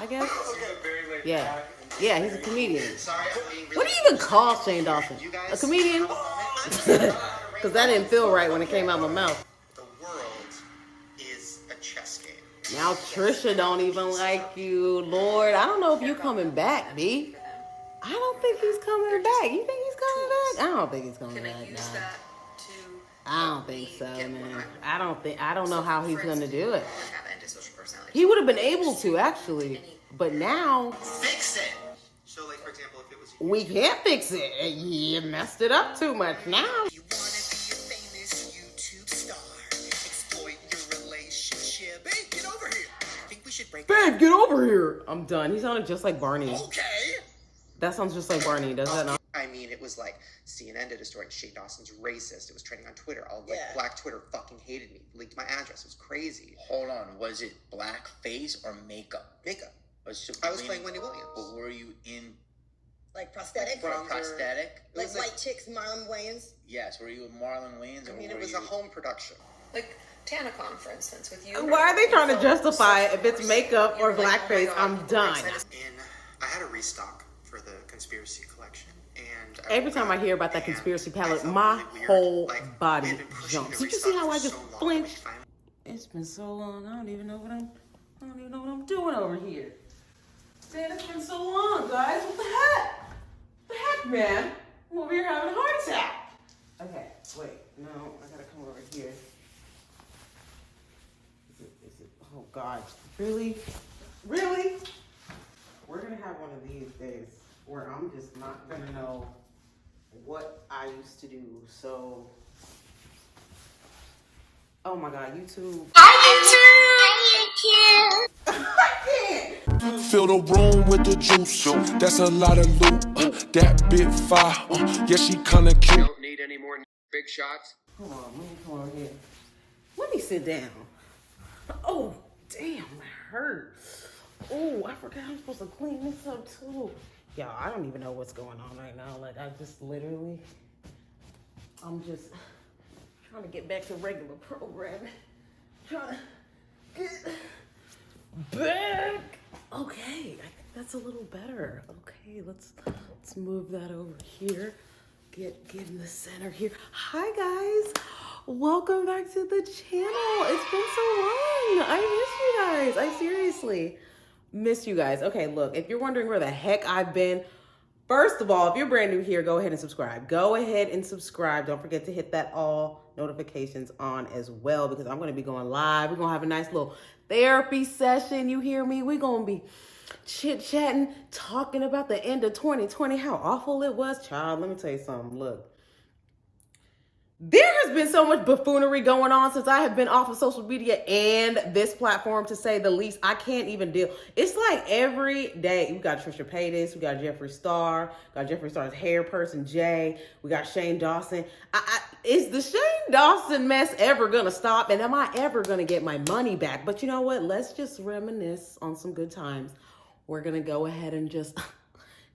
I guess. Yeah. Back. Yeah, he's a comedian. Sorry, I'm being really What do you even call Shane Dawson? A comedian? Because that didn't feel right when it came out my mouth. The world is a chess game. Now Trisha don't even like you. Lord, I don't know if you coming back, B. I don't think he's coming back. You think he's coming back? I don't think he's coming back. I don't think so, man. I don't know how he's gonna do it. He would have been able to, actually. But now Fix it! So, like, for example, if it was we can't fix it. You messed it up too much now. you want to be a famous YouTube star, exploit your relationship. Babe, get over here. I think we should break Babe, get over here. I'm done. He sounded just like Barney. Okay. That sounds just like Barney, does that not? I mean, it was like CNN did a story. Shane Dawson's racist. It was trending on Twitter. All like Black Twitter fucking hated me. Leaked my address. It was crazy. Hold on, was it blackface or makeup? Makeup. I was playing Wendy Williams. But were you in Like prosthetic? prosthetic? Like white chicks, Marlon Wayans? Yes. Were you with Marlon Wayans? I mean, it was a home production. Like TanaCon, for instance, with you. Why are they trying to justify it if it's makeup or blackface? I'm done. And I had a restock for the conspiracy collection. And Every time I hear about that conspiracy palette, my whole body jumps. Did you see how I just flinched? It's been so long. I don't even know what I'm doing over here. Man, it's been so long, guys. What the heck? The heck, man? I'm over here having a heart attack. Okay, wait. No, I gotta come over here. Is it? Oh God, really? Really? We're gonna have one of these days where I'm just not gonna know what I used to do. So, oh my God, YouTube. I can't. Fill the room with the juice. That's a lot of loot. That bit fire. Yeah, she kinda cute. Don't need any more big shots. Hold on, let me come over here. Let me sit down. Oh, damn, that hurts. Oh, I forgot I'm supposed to clean this up too. Y'all, I don't even know what's going on right now. Like, I'm just trying to get back to regular programming. Trying to get back. Okay, I think that's a little better. Okay, let's move that over here. Get in the center here. Hi guys, welcome back to the channel. It's been so long. I miss you guys. I seriously miss you guys. Okay, look, if you're wondering where the heck I've been, first of all, if you're brand new here, go ahead and subscribe. Go ahead and subscribe. Don't forget to hit that all notifications on as well, because I'm going to be going live. We're going to have a nice little therapy session. You hear me? We're going to be chit-chatting, talking about the end of 2020, how awful it was. Child, let me tell you something. Look, there has been so much buffoonery going on since I have been off of social media and this platform, to say the least. I can't even deal. It's like every day we got Trisha Paytas, we got Jeffree Star, got Jeffree Star's hair person Jay, we got Shane Dawson. Is the Shane Dawson mess ever gonna stop? And am I ever gonna get my money back? But you know what? Let's just reminisce on some good times. We're gonna go ahead and just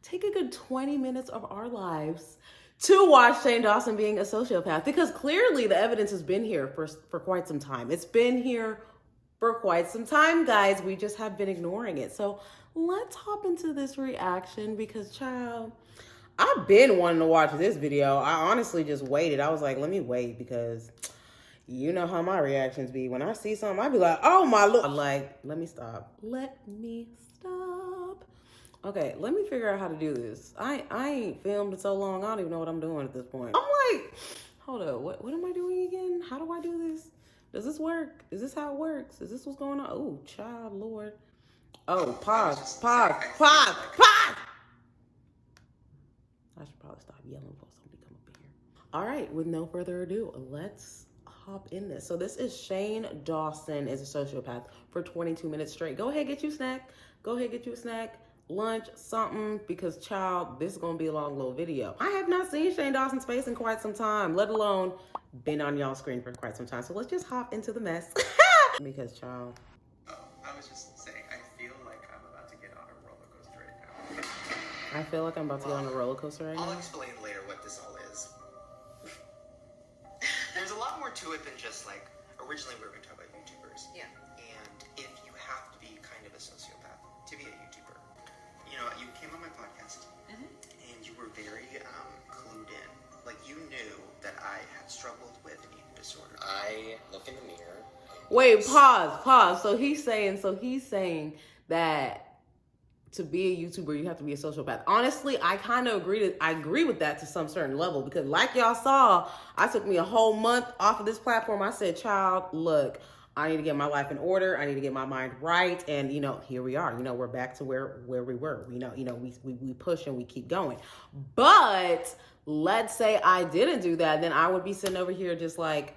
take a good 20 minutes of our lives to watch Shane Dawson being a sociopath, because clearly the evidence has been here for quite some time. It's been here for quite some time, guys. We just have been ignoring it. So let's hop into this reaction, because, child, I've been wanting to watch this video. I honestly just waited. I was like, let me wait, because you know how my reactions be. When I see something, I be like, oh my Lord. I'm like, let me stop. Let me stop. Okay, let me figure out how to do this. I ain't filmed in so long, I don't even know what I'm doing at this point. I'm like, hold up, what am I doing again? How do I do this? Does this work? Is this how it works? Is this what's going on? Oh, child, Lord. Oh, pause. I should probably stop yelling before somebody come up in here. All right, with no further ado, let's hop in this. So this is Shane Dawson is a sociopath for 22 minutes straight. Go ahead, get you a snack. Go ahead, get you a snack. Lunch, something, because, child, this is gonna be a long little video. I have not seen Shane Dawson's face in quite some time, let alone been on y'all's screen for quite some time. So let's just hop into the mess. Because, child. Oh, I was just saying, I feel like I'm about to get on a roller coaster right now. I feel like I'm about to get on a roller coaster right now. I'll explain later what this all is. There's a lot more to it than just, like, originally we were going to talk about YouTubers. Yeah. And if you have to be kind of a sociopath to be a YouTuber. were very clued in. Like, you knew that I had struggled with an eating disorder. I look in the mirror. Wait, pause. So he's saying that to be a YouTuber, you have to be a sociopath. Honestly, I kind of agree with that to some certain level, because like y'all saw, I took me a whole month off of this platform. I said, child, look, I need to get my life in order. I need to get my mind right. And, here we are. We're back to where we were. We push and we keep going. But let's say I didn't do that, then I would be sitting over here just like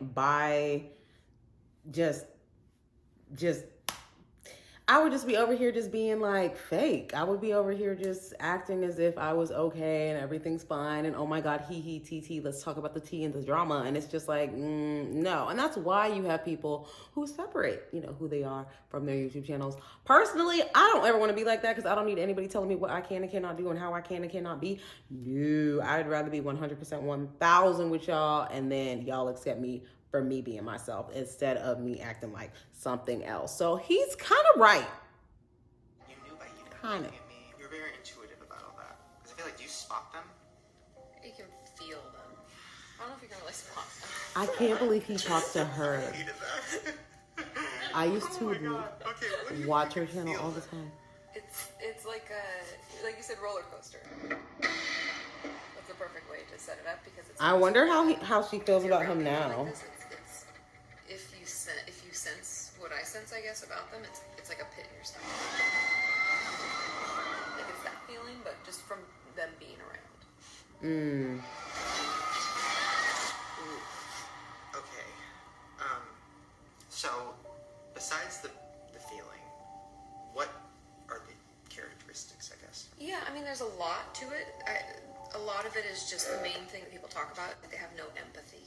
I would just be over here just being like fake. I would be over here just acting as if I was okay and everything's fine. And oh my God, TT, let's talk about the tea and the drama. And it's just like, no. And that's why you have people who separate, who they are from their YouTube channels. Personally, I don't ever want to be like that, because I don't need anybody telling me what I can and cannot do and how I can and cannot be. No, I'd rather be 100% 1000 with y'all, and then y'all accept me for me being myself instead of me acting like something else. So he's kind of right. You knew by Kinda. looking at me. You're very intuitive about all that. Because I feel like, do you spot them? You can feel them. I don't know if you can really spot them. I can't believe he talked to her. I hated that. I used to Okay, what do you watch her think you channel feel all the then? time. It's like you said, roller coaster. That's the perfect way to set it up, because it's. I wonder how she feels about him now. Like this, if you sense what I sense, I guess, about them, it's like a pit in your stomach. Like it's that feeling, but just from them being around. Okay. So, besides the feeling, what are the characteristics, I guess? Yeah, I mean, there's a lot to it. A lot of it is just the main thing that people talk about, that they have no empathy.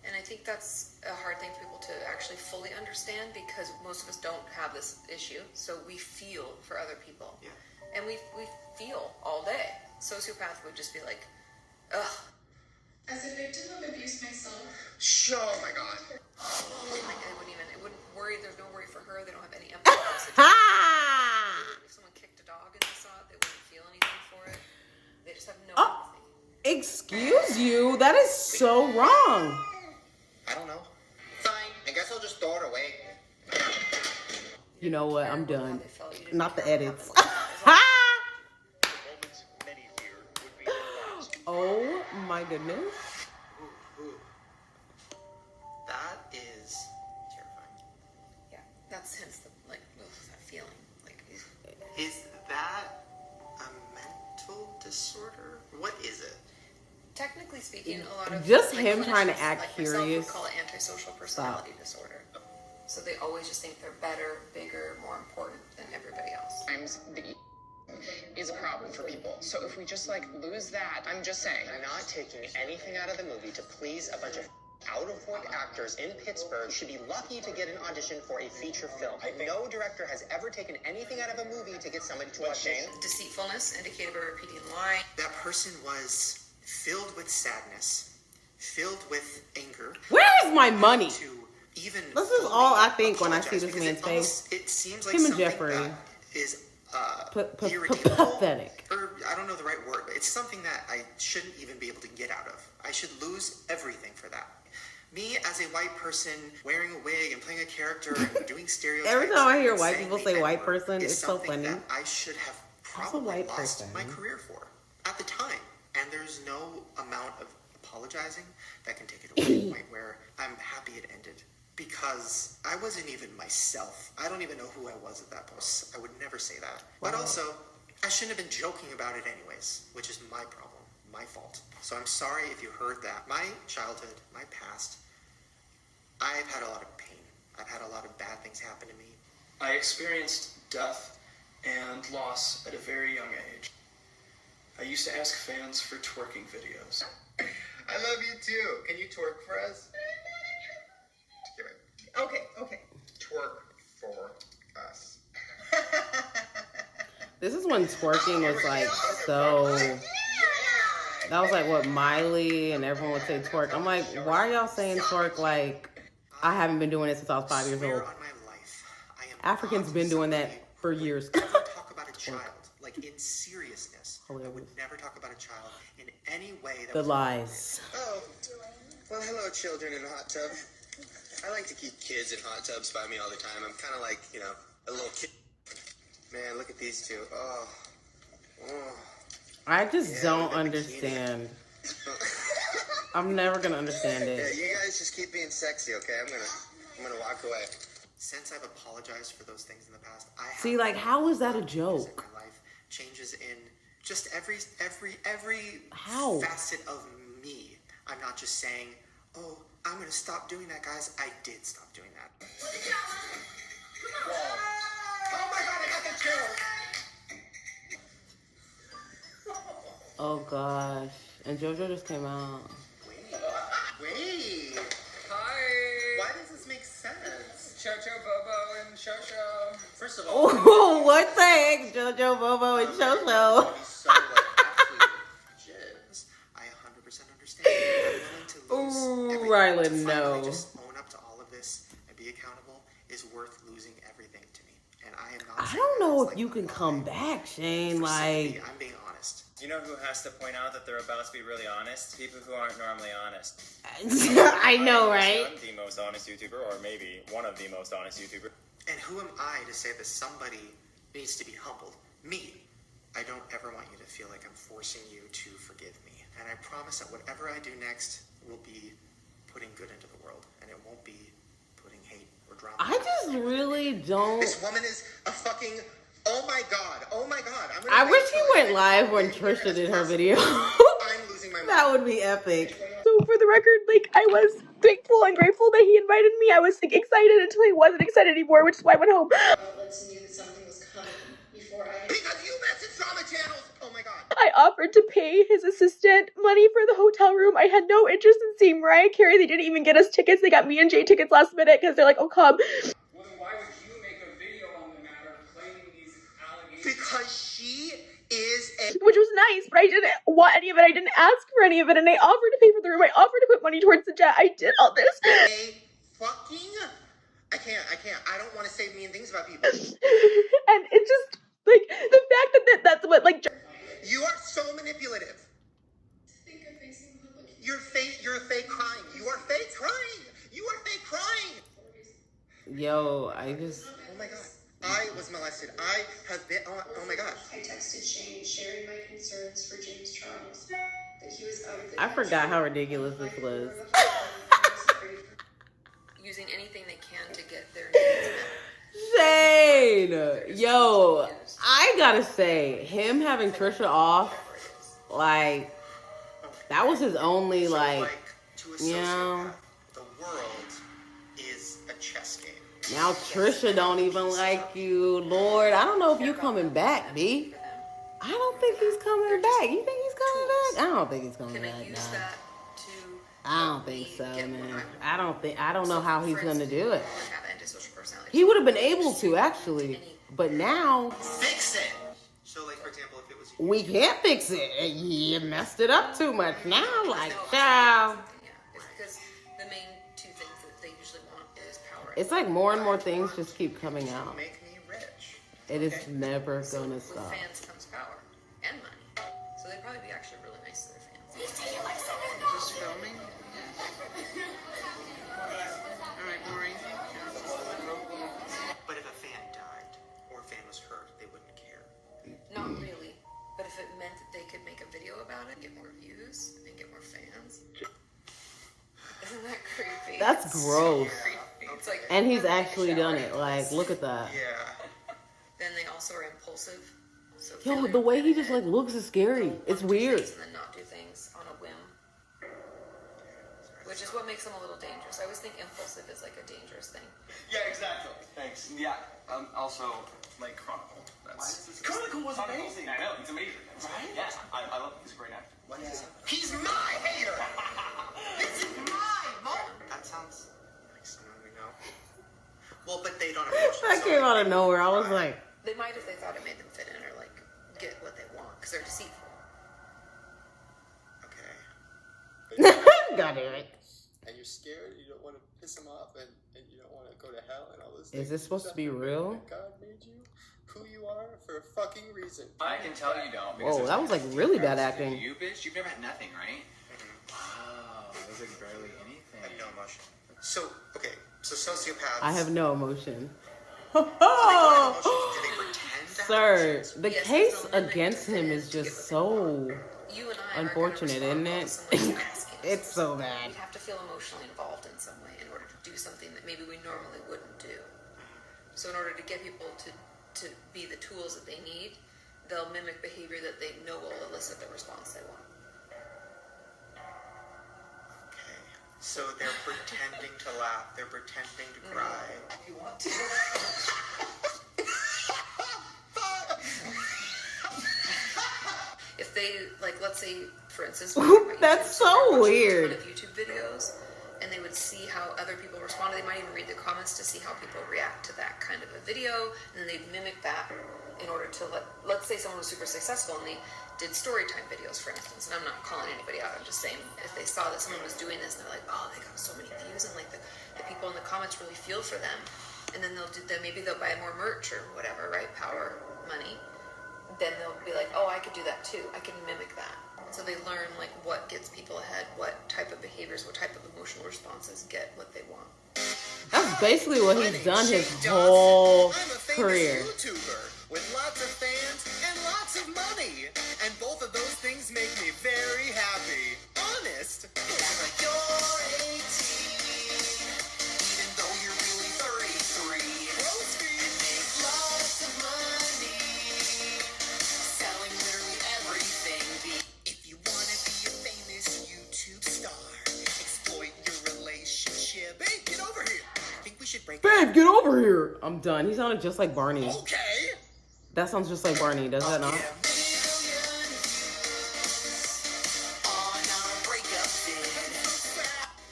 And I think that's a hard thing for people to actually fully understand, because most of us don't have this issue. So we feel for other people. Yeah. And we feel all day. Sociopath would just be like, ugh. As a victim of abuse myself. Oh my God. It wouldn't worry. There's no worry for her. They don't have any empathy. If someone kicked a dog and they saw it, they wouldn't feel anything for it. They just have no empathy. Excuse you, that is so wrong. I don't know. Fine. I guess I'll just throw it away. You know what? I'm done. Not the edits. Oh my goodness. Ooh. That is terrifying. Yeah, that's hence that feeling. Is that a mental disorder? What is it? Technically speaking, a lot of Just him trying to clinicians act like myself curious. would call it antisocial personality disorder. So they always just think they're better, bigger, more important than everybody else. Sometimes the is a problem for people. So if we just lose that, I'm just saying. I'm not taking anything out of the movie to please a bunch of out-of-work actors in Pittsburgh should be lucky to get an audition for a feature film. No director has ever taken anything out of a movie to get somebody to audition. Deceitfulness, indicated by repeating lie. That person was filled with sadness, filled with anger. Where is my money? To even This is all I think when I see this man's face. It seems like Him and something Jeffrey. that is irredeemable. Pathetic. Or I don't know the right word, but it's something that I shouldn't even be able to get out of. I should lose everything for that. Me as a white person wearing a wig and playing a character and doing stereotypes. Every time I hear and white saying people the say white N-word person, is it's so something funny. that I should have That's a probably white lost person. my career for at the time. And there's no amount of apologizing that can take it away to the point where I'm happy it ended. Because I wasn't even myself. I don't even know who I was at that point. I would never say that. But also, I shouldn't have been joking about it anyways, which is my problem, my fault. So I'm sorry if you heard that. My childhood, my past, I've had a lot of pain. I've had a lot of bad things happen to me. I experienced death and loss at a very young age. I used to ask fans for twerking videos. I love you too. Can you twerk for us? Okay. Twerk for us. This is when twerking was so. That was what Miley and everyone would say twerk. I'm like, why are y'all saying twerk I haven't been doing it since I was 5 years old. On my life, I am Africans been doing that for years. Never talk about a child. like in seriousness, I would never talk about a child in any way that The was lies. Oh, well, hello, children in a hot tub. I like to keep kids in hot tubs by me all the time. I'm kind of like, you know, a little kid. Man, look at these two. Oh. I just don't understand. I'm never gonna understand Yeah, it. you guys just keep being sexy, okay? I'm gonna walk away. Since I've apologized for those things in the past, I have See, like, how is that a joke? my life changes in just every How? facet of me. I'm not just saying, oh, I'm gonna stop doing that, guys. I did stop doing that. Whoa. Oh my god, I got the chill. Oh gosh. And JoJo just came out. Wait. Hi. Why does this make sense? Chocho, Bobo, and Shosho. First of all, Oh, what the heck? JoJo, Bobo, and Shosho. so actually legit. I 100% understand. I'm willing to lose Ooh, everything. Rylan, To finally no. just own up to all of this and be accountable is worth losing everything to me. And I am not. I saying don't that know as, if you can come back, Shane. for sympathy. Like, I'm being honest. You know who has to point out that they're about to be really honest? People who aren't normally honest. I know, right? I'm the most honest YouTuber, or maybe one of the most honest YouTubers. And who am I to say that somebody needs to be humbled? Me. I don't ever want you to feel like I'm forcing you to forgive me. And I promise that whatever I do next will be putting good into the world. And it won't be putting hate or drama. I just really don't. This woman is a fucking... Oh my god. Oh my god. I wish he went live when Trisha did her video. I'm losing my mind. That would be epic. So for the record, like, I was thankful and grateful that he invited me. I was like excited until he wasn't excited anymore, which is why I went home. Outlets knew that something was coming before I... Because you messaged drama channels. Oh my god. I offered to pay his assistant money for the hotel room. I had no interest in seeing Mariah Carey. They didn't even get us tickets. They got me and Jay tickets last minute because they're like, oh, come. Well, then why would you make a video on the matter claiming these allegations? Because she is a... Which was nice, but I didn't want any of it. I didn't ask for any of it, and I offered to pay for the room. I offered to put money towards the jet. I did all this. A fucking... I can't. I don't want to say mean things about people. And it just, like, the fact that that's what, like... You are so manipulative. You're fake crying. You are fake crying. You are fake crying. Yo, I just... Oh my god. I was molested. I have been... Oh my gosh. I texted Shane sharing my concerns for James Charles. That he was out of the I forgot how ridiculous this was. Using anything they can to get their needs met. Shane! Yo, I gotta say, him having Trisha off, like, that was his only, like, to a you know... the world is a chess game. Now Trisha don't even like you. Lord, I don't know if you coming back, B. I don't think he's coming back. You think he's coming back? I don't think he's coming back, nah. I don't think so, man. I don't know how he's gonna do it. He would have been able to, actually. But now... Fix it! So, like, for example, if it was... We can't fix it. You messed it up too much now. Like, child. It's because the main two things that they usually want is power. It's like more and more things just keep coming out. Make me rich. It is never gonna With stop. fans comes power and money. So they'd probably be actually really nice to their fans. Just filming? Alright, Maureen. But if a fan died, or a fan was hurt, they wouldn't care. Not really. But if it meant that they could make a video about it, get more views, and get more fans. Isn't that creepy? That's gross. It's like, And he's actually done it. Like, look at that. Yeah. Then they also are impulsive. So Yo, the way he just, like, looks is scary. It's weird. and then not do things on a whim. Which is what makes them a little dangerous. I always think impulsive is like a dangerous thing. Yeah, exactly. Thanks. Yeah. Also, like Chronicle. Chronicle was amazing. I know, he's amazing. Right? Yeah, I love him. He's a great actor. What is it? He's my hater. This is my mom. That sounds like someone we know. Well, but they don't approach That came out of nowhere. I was like... They might if they thought it made them fit in or like get what they want because they're deceitful. Okay. Got it. And you're scared, you don't want to piss him off, and you don't want to go to hell and all this. Is this supposed to be real? God made you. who you are for a fucking reason. I can tell you don't. Whoa, that was like really bad acting. You bitch, you've never had nothing, right? Wow, there's like barely anything. I have no emotion. So, okay, so sociopaths... I have no emotion. Do they pretend to have Sir, emotions? the case against him is just so unfortunate, isn't it? It's so bad. We have to feel emotionally involved in some way in order to do something that maybe we normally wouldn't do. So in order to get people to be the tools that they need, they'll mimic behavior that they know will elicit the response they want. Okay, so they're pretending to laugh, they're pretending to cry. If you want to. If they, like, let's say, for instance, That's so weird. YouTube videos, and they would see how other people responded. They might even read the comments to see how people react to that kind of a video, and then they'd mimic that in order to let's say someone was super successful and they did story time videos, for instance. And I'm not calling anybody out. I'm just saying if they saw that someone was doing this and they're like, oh, they got so many views, and like the people in the comments really feel for them, and then maybe they'll buy more merch or whatever, right? Power, money. Then they'll be like, oh, I could do that too. I can mimic that. So they learn like what gets people ahead, what type of behaviors, what type of emotional responses get what they want. That's basically what he's done his whole career. I'm a famous YouTuber with lots of fans and lots of money. And both of those things make me very happy. Honest. You're 18, even though you're really 33. Roast me. And make lots of money. Selling literally everything. If you want to be a famous YouTube star, exploit your relationship. Hey, get over here. I think we should break Babe, get over here. I'm done. He sounded just like Barney. Okay. That sounds just like Barney, does that not?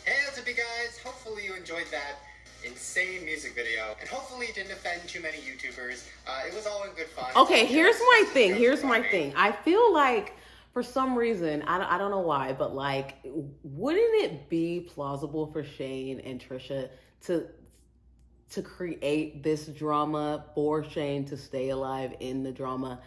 Hey, what's up, you guys? Hopefully you enjoyed that insane music video, and hopefully it didn't offend too many YouTubers. It was all in good fun. Okay, here's my thing. I feel like for some reason, I don't know why, but like, wouldn't it be plausible for Shane and Trisha to create this drama for Shane to stay alive in the drama?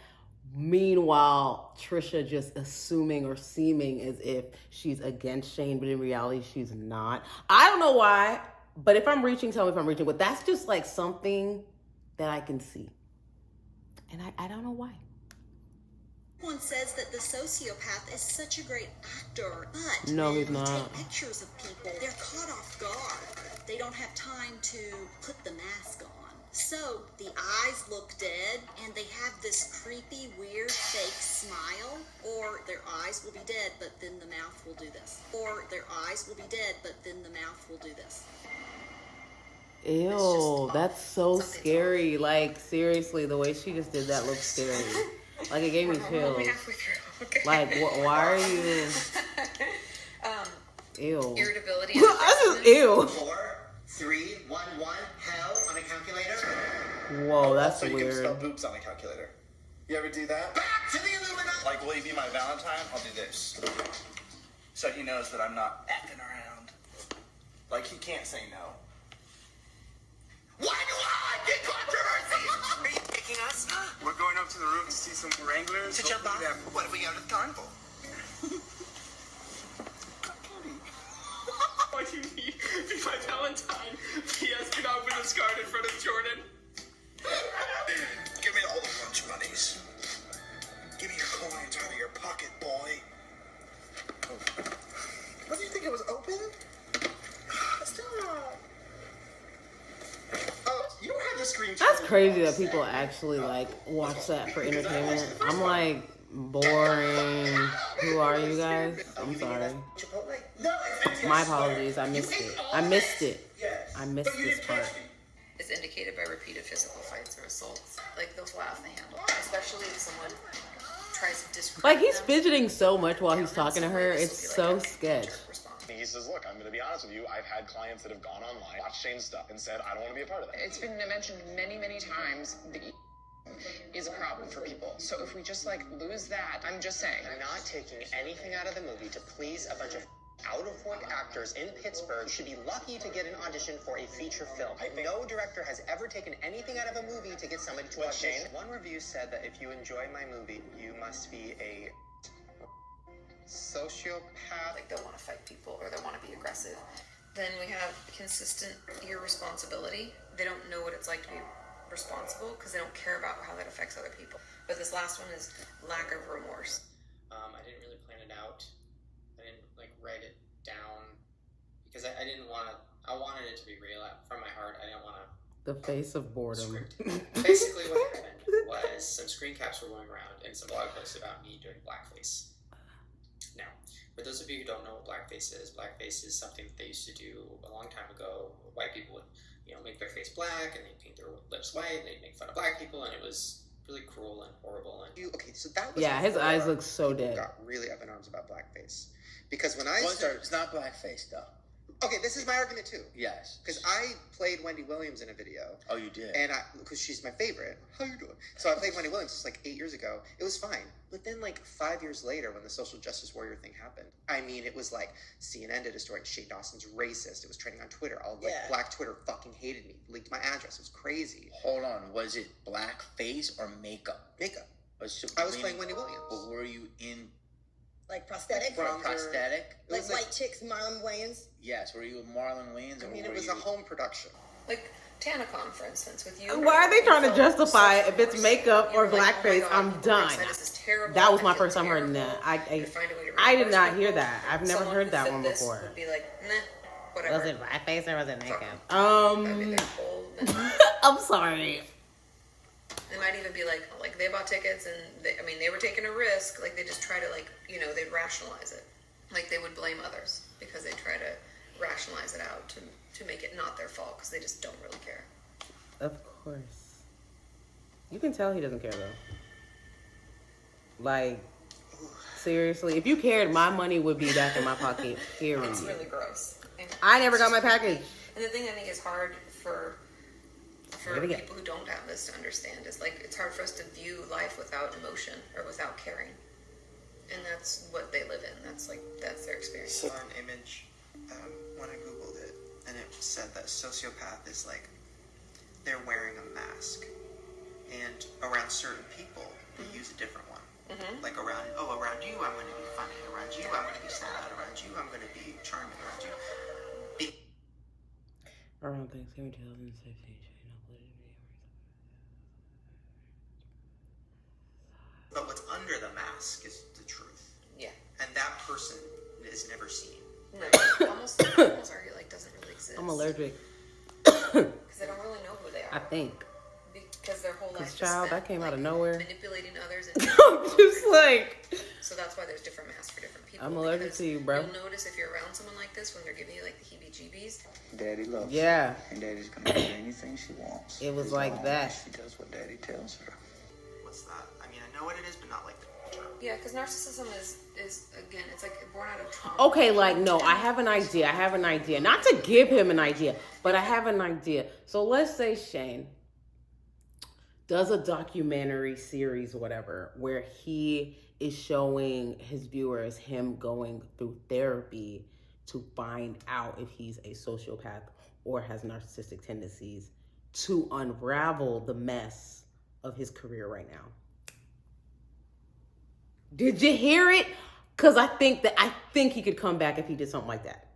Meanwhile, Trisha just assuming or seeming as if she's against Shane, but in reality, she's not. I don't know why, but if I'm reaching, tell me if I'm reaching. But that's just like something that I can see. And I don't know why. Everyone says that the sociopath is such a great actor, but no, he's they not. take pictures of people. They're caught off guard. They don't have time to put the mask on. So the eyes look dead, and they have this creepy, weird, fake smile. Or their eyes will be dead, but then the mouth will do this. Or their eyes will be dead, but then the mouth will do this. Ew, that's so scary. Like, seriously, the way she just did that looks scary. Like, it gave me chills. Okay. Like, why are you... Ew. Irritability. Ew. 4, 3, 1, 1, hell on a calculator. Whoa, that's so you can weird. spell boobs on a calculator. You ever do that? Back to the Illuminati. Like, will you be my Valentine? I'll do this. So he knows that I'm not effing around. Like, he can't say no. Why do I get controversies? Are you picking us? We're going up to the roof to see some wranglers. To jump off? What if we go to the carnival? What do you need? Be my Valentine. P.S. Do not win this card in front of Jordan. Give me all the lunch monies. Give me your coins out of your pocket, boy. What do you think it was open? Stop. You don't have the screen. That's crazy that people actually, like, watch that for entertainment. I'm like, boring. Who are you guys? I'm sorry. My apologies. I missed it. I missed this part. Is indicated by repeated physical fights or assaults. Like, those will off the handle. Especially if someone tries to discredit Like, he's them. fidgeting so much while he's talking to her. It's so sketch. He says, look, I'm going to be honest with you. I've had clients that have gone online, watched Shane's stuff, and said, I don't want to be a part of that. It's been mentioned many, many times. The is a problem for people. So if we just like lose that, I'm just saying. I'm not taking anything out of the movie to please a bunch of out-of-work actors in Pittsburgh should be lucky to get an audition for a feature film. No director has ever taken anything out of a movie to get somebody to audition. One review said that if you enjoy my movie, you must be a sociopath. Like they'll want to fight people or they'll want to be aggressive. Then we have consistent irresponsibility. They don't know what it's like to be responsible because they don't care about how that affects other people. But this last one is lack of remorse. I didn't really plan it out. I didn't like write it down because I didn't want to. I wanted it to be real from my heart. I didn't want to. The face of boredom. Basically, what happened was some screen caps were going around and some blog posts about me doing blackface. Now, for those of you who don't know what blackface is something that they used to do a long time ago. White people would, make their face black and they'd paint their lips white and they'd make fun of black people, and it was really cruel and horrible. And Okay, so that was Yeah, his eyes look so dead. Got really up in arms about blackface because when I started, It's not blackface though. okay, this is my argument too. Yes. Because I played Wendy Williams in a video. Oh, you did? And because she's my favorite. How you doing? So I played Wendy Williams just like 8 years ago. It was fine. But then like 5 years later when the social justice warrior thing happened, I mean, it was like CNN did a story, Shane Dawson's racist. It was trending on Twitter. All black Twitter fucking hated me. Leaked my address. It was crazy. Hold on. Was it blackface or makeup? Makeup. I was playing Wendy Williams. But were you in Like prosthetic? prosthetic? Like white chicks, Marlon Wayans? Yes. Were you Marlon Wayans? I mean, it was a home production. Like TanaCon, for instance, with you. Why are they trying to justify if it's makeup or blackface? I'm done. That was my first time hearing that. I did not hear that. I've never heard that one before. Would be like, nah, whatever. Was it blackface or was it makeup? I'm sorry. They might even be like they bought tickets and they were taking a risk. Like they just try to they'd rationalize it. Like they would blame others because they try to rationalize it out to make it not their fault because they just don't really care. Of course. You can tell he doesn't care though. Like, seriously, if you cared, my money would be back in my pocket. Period. It's really gross. I never got my package. And the thing I think is hard for people who don't have this to understand is like it's hard for us to view life without emotion or without caring, and that's what they live in. That's their experience. I saw an image when I googled it, and it said that sociopath is like they're wearing a mask, and around certain people they use a different one. Mm-hmm. Like around you I'm going to be funny. Around you I'm going to be sad. Around you I'm going to be charming. Around you. Around Thanksgiving 2016. But what's under the mask is the truth. Yeah. And that person is never seen. No, almost argue like doesn't really exist. I'm allergic. Because they don't really know who they are. I think. Because their whole life child, that came out of nowhere. Manipulating others. I'm just like. So that's why there's different masks for different people. I'm allergic to you, bro. You'll notice if you're around someone like this when they're giving you like the heebie-jeebies. Daddy loves her. And Daddy's gonna do anything she wants. It was like that. She does what Daddy tells her. What's that? I mean, I know what it is, but not like the term. Yeah, because narcissism is again, it's like born out of trauma. Okay, like, no, I have an idea. Not to give him an idea, but I have an idea. So let's say Shane does a documentary series, whatever, where he is showing his viewers him going through therapy to find out if he's a sociopath or has narcissistic tendencies to unravel the mess of his career right now. Did you hear it? Because I think he could come back if he did something like that.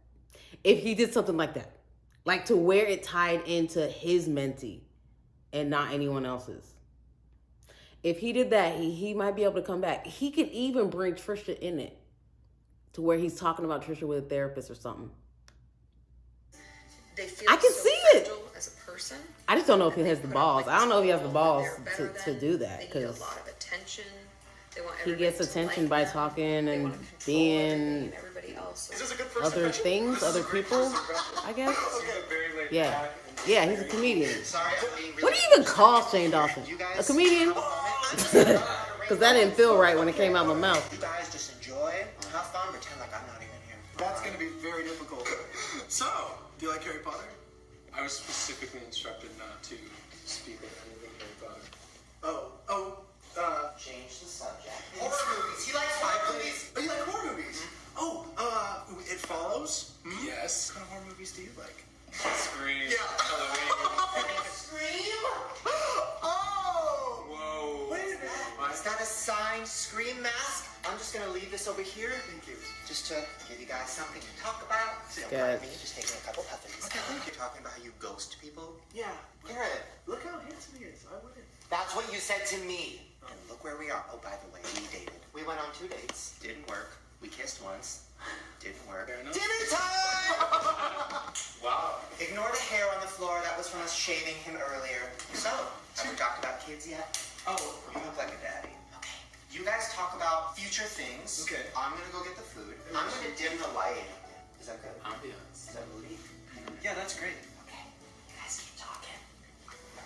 If he did something like that. Like to where it tied into his mentee and not anyone else's. If he did that, he might be able to come back. He could even bring Trisha in it to where he's talking about Trisha with a therapist or something. They feel I can so see it. As a person. I just don't know if he has the balls. I don't know if he has the balls to do that. They need a Because lot of attention. They want he gets attention by talking and being other things, other people, I guess. Yeah. Yeah, he's a comedian. What do you even call Shane Dawson? A comedian? Because that didn't feel right when it came out of my mouth. You guys just enjoy, have fun, pretend like I'm not even here. That's going to be very difficult. So, do you like Harry Potter? I was specifically instructed not to speak of anything Harry Potter. Change the subject. Horror movies. He likes horror movies. Oh, you like horror movies? Oh, It Follows got a signed Scream mask. I'm just gonna leave this over here. Thank you. Just to give you guys something to talk about. Don't mind me, just taking a couple puffins. Okay, thank you. Talking about how you ghost people? Yeah. Garrett, look how handsome he is. I wouldn't. That's what you said to me. And look where we are. Oh, by the way, we dated. We went on 2 dates. Didn't work. We kissed once. Didn't work. Dinner time! Wow. Ignore the hair on the floor. That was from us shaving him earlier. So, have we talked about kids yet? Oh, you look like a daddy. Okay. You guys talk about future things. Okay. I'm gonna go get the food. I'm gonna dim the lighting. Is that good? Ambiance. Is that moody? Yeah, that's great. Okay. You guys keep talking.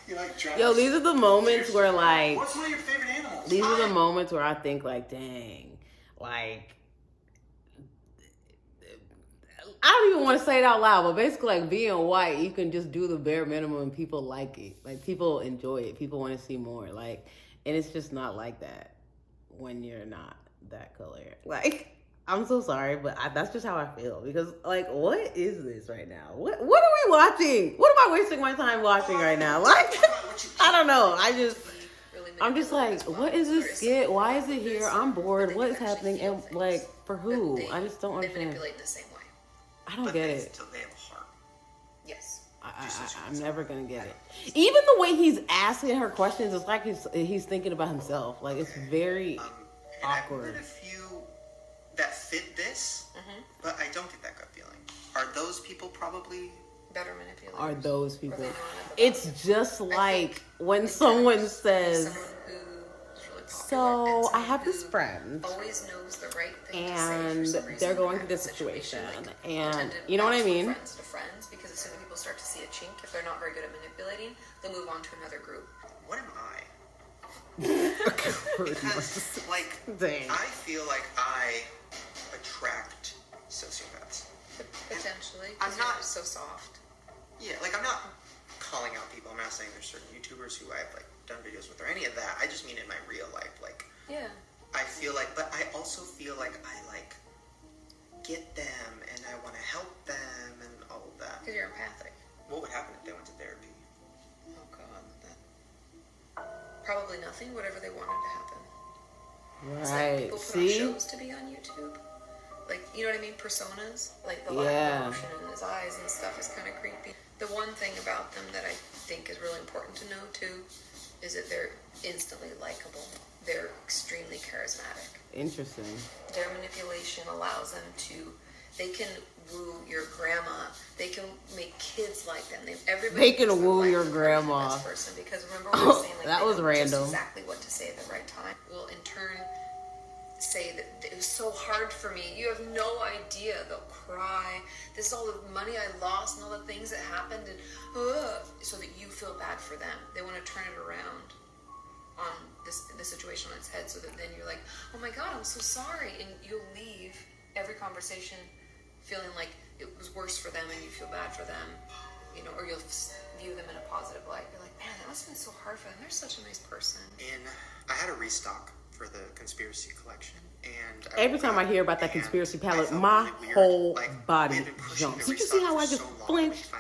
You like dress? Yo, these are the moments where like. What's one of your favorite animals? These are the moments where I think like, dang, like. I don't even want to say it out loud, but basically, like, being white, you can just do the bare minimum and people like it. Like, people enjoy it. People want to see more. Like, and it's just not like that when you're not that color. Like, I'm so sorry, but that's just how I feel. Because, like, what is this right now? What are we watching? What am I wasting my time watching right now? Like, I don't know. I'm just like, what is this skit? Why is it here? I'm bored. What is happening? And, like, for who? I just don't understand. They manipulate in the same way. I don't get it. They have a heart. Yes. I'm never gonna get it. Even the way he's asking her questions, it's like he's thinking about himself. Like, it's very awkward. I've met a few that fit this, but I don't get that gut feeling. Are those people probably better manipulators? Are those people? It's just like when someone says, so I have this friend, always knows the right thing and to say they're going through this situation, and you know what I mean? Friends to friends, because as soon as people start to see a chink, if they're not very good at manipulating, they'll move on to another group. What am I? Because, like, dang. I feel like I attract sociopaths. Potentially. I'm not so soft. Yeah, like, I'm not calling out people. I'm not saying there's certain YouTubers who I've, like, done videos with or any of that. I just mean in my real life, like, yeah. I feel like, but I also feel like I, like, get them and I want to help them and all of that. Because you're empathic. What would happen if they went to therapy? Oh, God. Probably nothing, whatever they wanted to happen. Right. It's like people put on shows to be on YouTube. Like, you know what I mean? Personas. Like, the lack of emotion in his eyes and stuff is kind of creepy. The one thing about them that I think is really important to know, too, is that they're instantly likable. They're extremely charismatic. Interesting. Their manipulation allows them to, they can woo your grandma. They can make kids like them. They can woo your grandma. Person, because remember what I was saying, like, that was random. Just exactly what to say at the right time. Will in turn say that it was so hard for me. You have no idea. They'll cry. This is all the money I lost and all the things that happened, and so that you feel bad for them. They want to turn it around on the situation on its head, so that then you're like, oh my God, I'm so sorry, and you'll leave every conversation feeling like it was worse for them, and you feel bad for them, you know, or you'll view them in a positive light. You're like, man, that must have been so hard for them. They're such a nice person. I had a restock for the conspiracy collection, and every time I hear about that conspiracy palette, my whole body jumps. Did you see how I just flinched?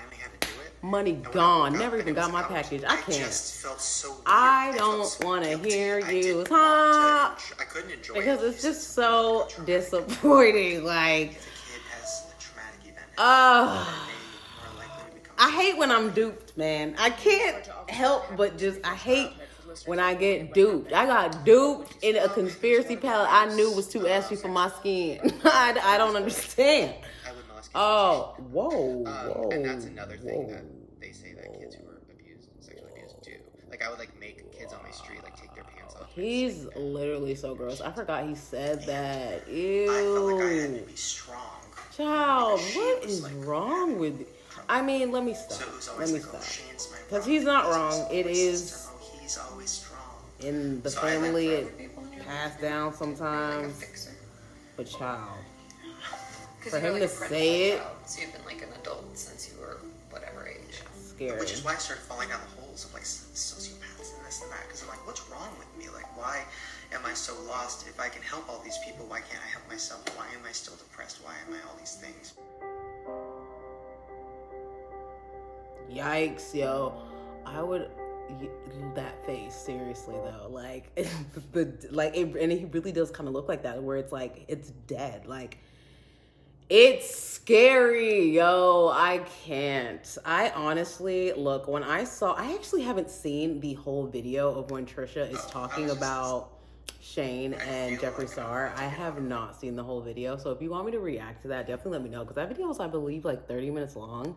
Money gone. Never even got my package. I can't. I don't want to hear you talk because it's just so disappointing. Like, I hate when I'm duped, man. I can't help but just, I hate when I get duped. I got duped in a conspiracy palette I knew was too ashy for my skin. I don't understand. Oh, whoa. And that's another thing that they say that kids who are abused, sexually abused, do. Like, I would, like, make kids on my street, like, take their pants off. He's literally so gross. I forgot he said that. Ew. I felt like I had to be strong. Child, what is wrong with you? I mean, let me stop. Because he's not wrong. It is he's always strong. In the family, it passed down sometimes. But child, for him to say it. So you've been like an adult since you were whatever age. Scary. Which is why I started falling down the holes of like sociopaths and this and that. Because I'm like, what's wrong with me? Like, why am I so lost? If I can help all these people, why can't I help myself? Why am I still depressed? Why am I all these things? Yikes, yo. I would that face, seriously though, like and he really does kind of look like that, where it's like it's dead. Like, it's scary, yo. I can't. I honestly, look, when I actually haven't seen the whole video of when Trisha is talking about Shane and Jeffree Star. I have not seen the whole video, so if you want me to react to that, definitely let me know, because that video was, I believe, like 30 minutes long.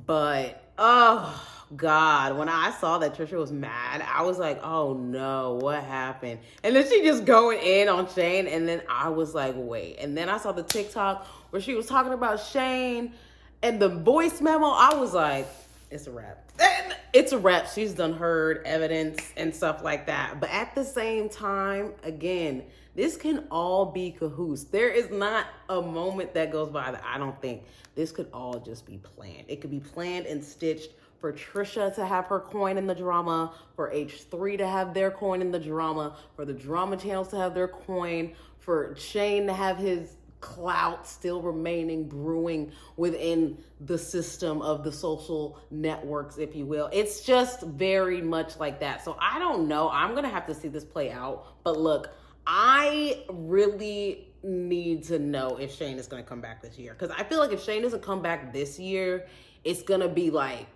But oh God, when I saw that Trisha was mad, I was like, oh no, what happened? And then she just going in on Shane, and then I was like, wait. And then I saw the TikTok where she was talking about Shane and the voice memo. I was like, it's a wrap. And it's a wrap. She's done heard evidence and stuff like that. But at the same time, again, this can all be cahoots. There is not a moment that goes by that I don't think this could all just be planned. It could be planned and stitched for Trisha to have her coin in the drama, for H3 to have their coin in the drama, for the drama channels to have their coin, for Shane to have his clout still remaining brewing within the system of the social networks, if you will. It's just very much like that. So I don't know. I'm gonna have to see this play out. But look, I really need to know if Shane is gonna come back this year, because I feel like if Shane doesn't come back this year, it's gonna be like,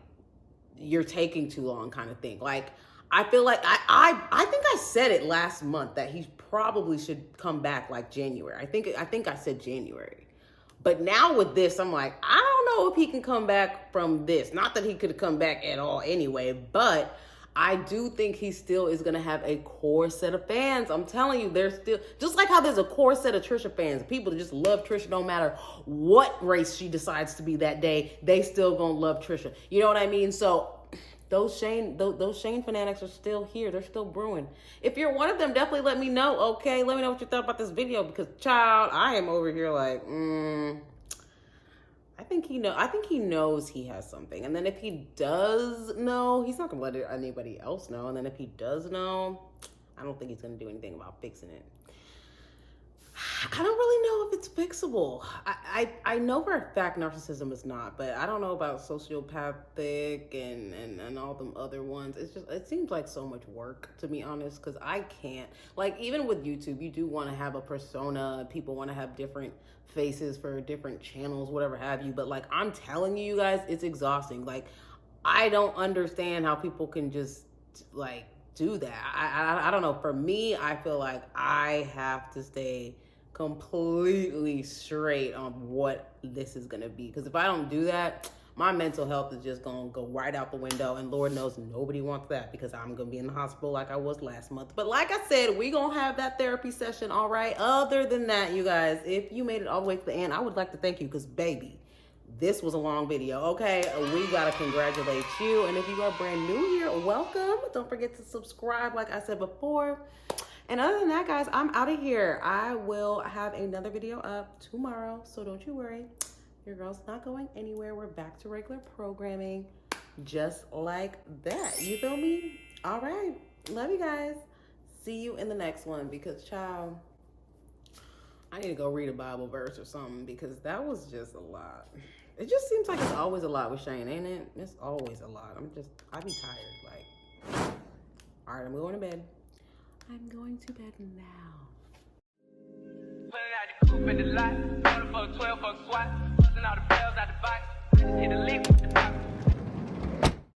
you're taking too long kind of thing. Like, I feel like I think I said it last month that he probably should come back like January. I think I said January. But now with this, I'm like, I don't know if he can come back from this. Not that he could come back at all anyway, but I do think he still is going to have a core set of fans. I'm telling you, there's still, just like how there's a core set of Trisha fans, people that just love Trisha no matter what race she decides to be that day, they still going to love Trisha. You know what I mean? So those Shane fanatics are still here. They're still brewing. If you're one of them, definitely let me know, okay? Let me know what you thought about this video, because, child, I am over here like, I think he knows he has something. And then if he does know, he's not going to let anybody else know. And then if he does know, I don't think he's going to do anything about fixing it. I don't really know if it's fixable. I know for a fact narcissism is not, but I don't know about sociopathic and all them other ones. It seems like so much work, to be honest, because I can't. Like, even with YouTube, you do want to have a persona. People want to have different faces for different channels, whatever have you. But like, I'm telling you guys, it's exhausting. Like, I don't understand how people can just like do that. I don't know. For me, I feel like I have to stay completely straight on what this is gonna be, because if I don't do that, my mental health is just gonna go right out the window, and Lord knows nobody wants that, because I'm gonna be in the hospital like I was last month. But like I said, we gonna have that therapy session, all right? Other than that, you guys, if you made it all the way to the end, I would like to thank you, because baby, this was a long video, okay? We gotta congratulate you. And if you are brand new here, welcome. Don't forget to subscribe, like I said before. And other than that, guys, I'm out of here. I will have another video up tomorrow, so don't you worry. Your girl's not going anywhere. We're back to regular programming, just like that. You feel me? All right. Love you guys. See you in the next one, because, child, I need to go read a Bible verse or something, because that was just a lot. It just seems like it's always a lot with Shane, ain't it? It's always a lot. I be tired. Like, all right, I'm going to bed. I'm going to bed now. Pulling out the coupe in the lot, 12 for a SWAT, busting all the bells out the box. Hit the lick with the top.